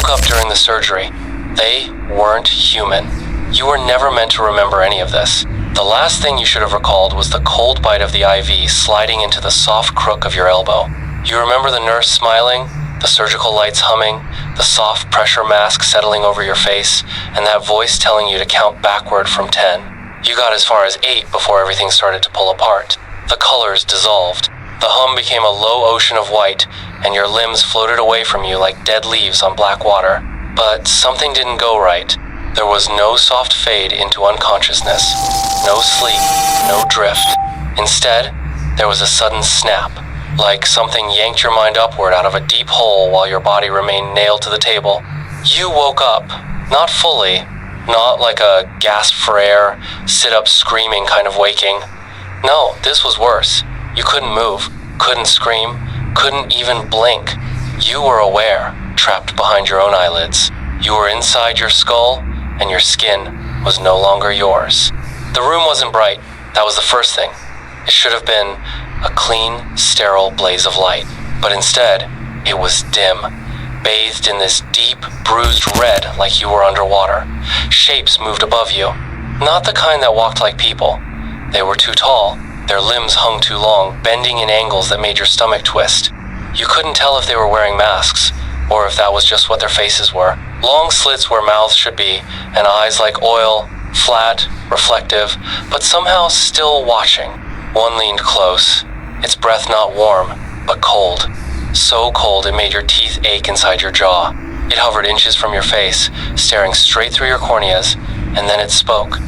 woke up during the surgery. They weren't human. You were never meant to remember any of this. The last thing you should have recalled was the cold bite of the IV sliding into the soft crook of your elbow. You remember the nurse smiling, the surgical lights humming, the soft pressure mask settling over your face, and that voice telling you to count backward from 10. You got as far as 8 before everything started to pull apart. The colors dissolved. The hum became a low ocean of white, and your limbs floated away from you like dead leaves on black water. But something didn't go right. There was no soft fade into unconsciousness, no sleep, no drift. Instead, there was a sudden snap, like something yanked your mind upward out of a deep hole while your body remained nailed to the table. You woke up, not fully, not like a gasp for air, sit up screaming kind of waking. No, this was worse. You couldn't move, couldn't scream, couldn't even blink. You were aware, trapped behind your own eyelids. You were inside your skull, and your skin was no longer yours. The room wasn't bright. That was the first thing. It should have been a clean, sterile blaze of light. But instead, it was dim, bathed in this deep, bruised red like you were underwater. Shapes moved above you. Not the kind that walked like people. They were too tall. Their limbs hung too long, bending in angles that made your stomach twist. You couldn't tell if they were wearing masks, or if that was just what their faces were. Long slits where mouths should be, and eyes like oil, flat, reflective, but somehow still watching. One leaned close, its breath not warm, but cold. So cold it made your teeth ache inside your jaw. It hovered inches from your face, staring straight through your corneas, and then it spoke.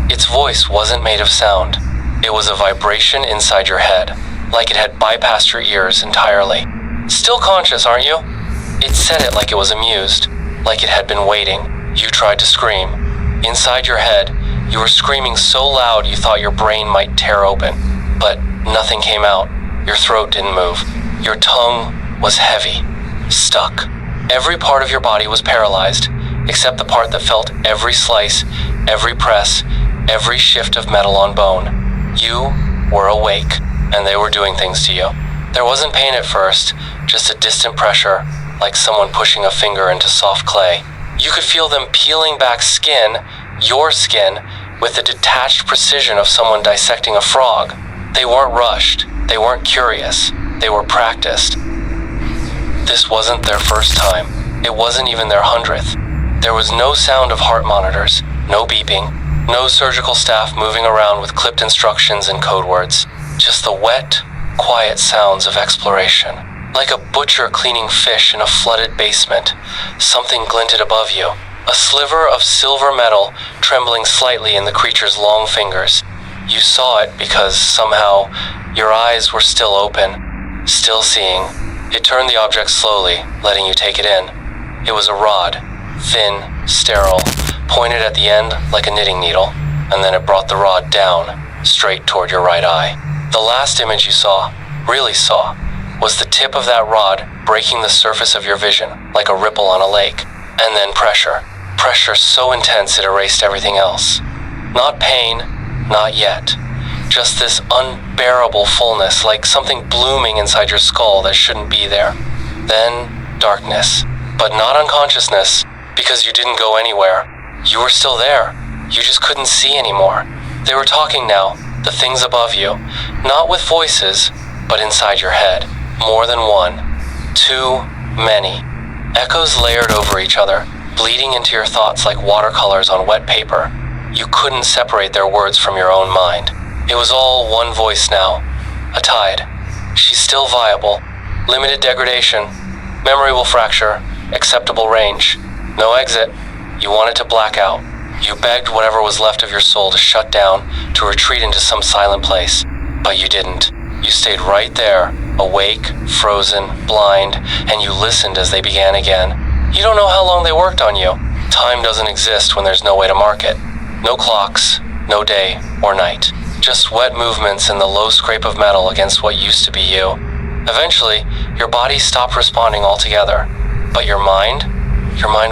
Its voice wasn't made of sound. It was a vibration inside your head, like it had bypassed your ears entirely. Still conscious, aren't you? It said it like it was amused, like it had been waiting. You tried to scream. Inside your head, you were screaming so loud you thought your brain might tear open. But nothing came out. Your throat didn't move. Your tongue was heavy, stuck. Every part of your body was paralyzed, except the part that felt every slice, every press, every shift of metal on bone. You were awake, and they were doing things to you. There wasn't pain at first, just a distant pressure, like someone pushing a finger into soft clay. You could feel them peeling back skin, your skin, with the detached precision of someone dissecting a frog. They weren't rushed, they weren't curious, they were practiced. This wasn't their first time. It wasn't even their 100th. There was no sound of heart monitors, no beeping, no surgical staff moving around with clipped instructions and code words. Just the wet, quiet sounds of exploration. Like a butcher cleaning fish in a flooded basement, something glinted above you. A sliver of silver metal trembling slightly in the creature's long fingers. You saw it because, somehow, your eyes were still open, still seeing. It turned the object slowly, letting you take it in. It was a rod, thin, sterile, pointed at the end like a knitting needle, and then it brought the rod down, straight toward your right eye. The last image you saw, really saw, was the tip of that rod breaking the surface of your vision, like a ripple on a lake. And then pressure. Pressure so intense it erased everything else. Not pain, not yet. Just this unbearable fullness, like something blooming inside your skull that shouldn't be there. Then, darkness. But not unconsciousness, because you didn't go anywhere. You were still there. You just couldn't see anymore. They were talking now, the things above you, not with voices, but inside your head. More than one. Too many. Echoes layered over each other, bleeding into your thoughts like watercolors on wet paper. You couldn't separate their words from your own mind. It was all one voice now. A tide. She's still viable. Limited degradation. Memory will fracture. Acceptable range. No exit. You wanted to black out. You begged whatever was left of your soul to shut down, to retreat into some silent place. But you didn't. You stayed right there, awake, frozen, blind, and you listened as they began again. You don't know how long they worked on you. Time doesn't exist when there's no way to mark it. No clocks, no day or night. Just wet movements and the low scrape of metal against what used to be you. Eventually, your body stopped responding altogether. But your mind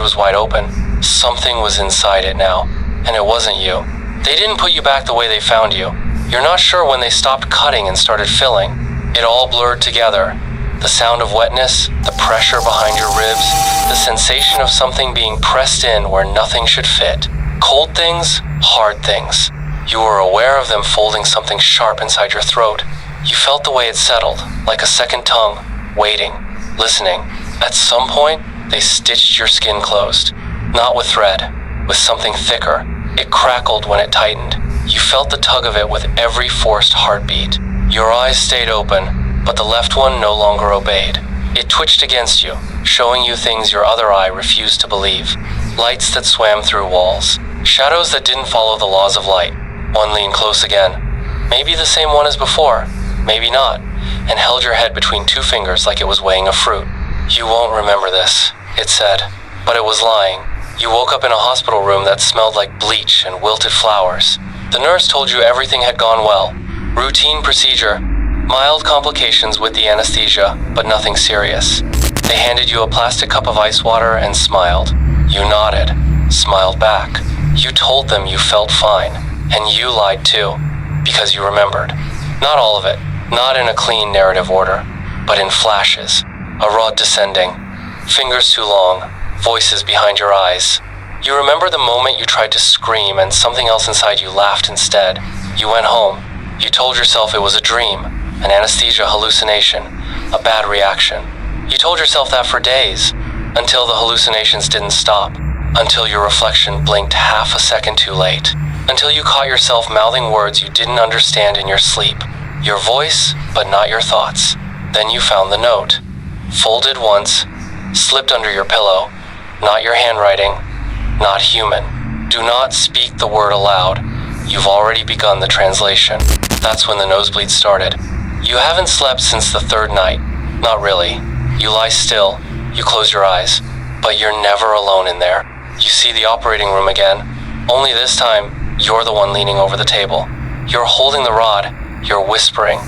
was wide open. Something was inside it now, and it wasn't you. They didn't put you back the way they found you. You're not sure when they stopped cutting and started filling. It all blurred together. The sound of wetness, the pressure behind your ribs, the sensation of something being pressed in where nothing should fit. Cold things, hard things. You were aware of them folding something sharp inside your throat. You felt the way it settled, like a second tongue, waiting, listening. At some point, they stitched your skin closed. Not with thread, with something thicker. It crackled when it tightened. You felt the tug of it with every forced heartbeat. Your eyes stayed open, but the left one no longer obeyed. It twitched against you, showing you things your other eye refused to believe. Lights that swam through walls. Shadows that didn't follow the laws of light. One leaned close again. Maybe the same one as before, maybe not, and held your head between two fingers like it was weighing a fruit. You won't remember this, it said, but it was lying. You woke up in a hospital room that smelled like bleach and wilted flowers. The nurse told you everything had gone well. Routine procedure. Mild complications with the anesthesia, but nothing serious. They handed you a plastic cup of ice water and smiled. You nodded, smiled back. You told them you felt fine, and you lied too, because you remembered. Not all of it, not in a clean narrative order, but in flashes. A rod descending, fingers too long, voices behind your eyes. You remember the moment you tried to scream and something else inside you laughed instead. You went home. You told yourself it was a dream, an anesthesia hallucination, a bad reaction. You told yourself that for days, until the hallucinations didn't stop, until your reflection blinked half a second too late, until you caught yourself mouthing words you didn't understand in your sleep. Your voice, but not your thoughts. Then you found the note. Folded once, slipped under your pillow. Not your handwriting, not human. Do not speak the word aloud. You've already begun the translation. That's when the nosebleed started. You haven't slept since the third night. Not really. You lie still, you close your eyes, but you're never alone in there. You see the operating room again, only this time, you're the one leaning over the table. You're holding the rod, you're whispering.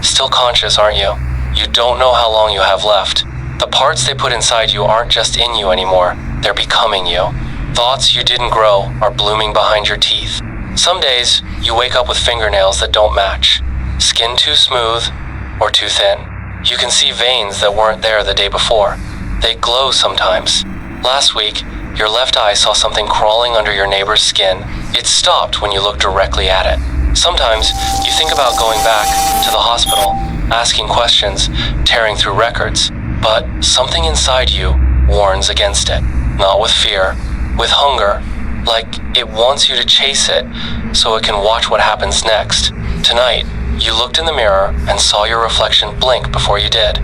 Still conscious, aren't you? You don't know how long you have left. The parts they put inside you aren't just in you anymore, they're becoming you. Thoughts you didn't grow are blooming behind your teeth. Some days, you wake up with fingernails that don't match. Skin too smooth or too thin. You can see veins that weren't there the day before. They glow sometimes. Last week, your left eye saw something crawling under your neighbor's skin. It stopped when you looked directly at it. Sometimes, you think about going back to the hospital, asking questions, tearing through records, but something inside you warns against it. Not with fear, with hunger, like it wants you to chase it so it can watch what happens next. Tonight, you looked in the mirror and saw your reflection blink before you did.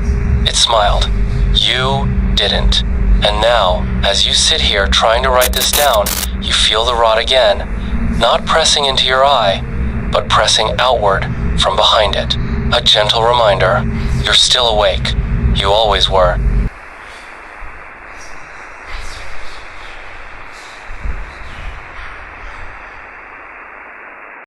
It smiled. You didn't. And now, as you sit here trying to write this down, you feel the rod again, not pressing into your eye, but pressing outward from behind it. A gentle reminder, you're still awake. You always were.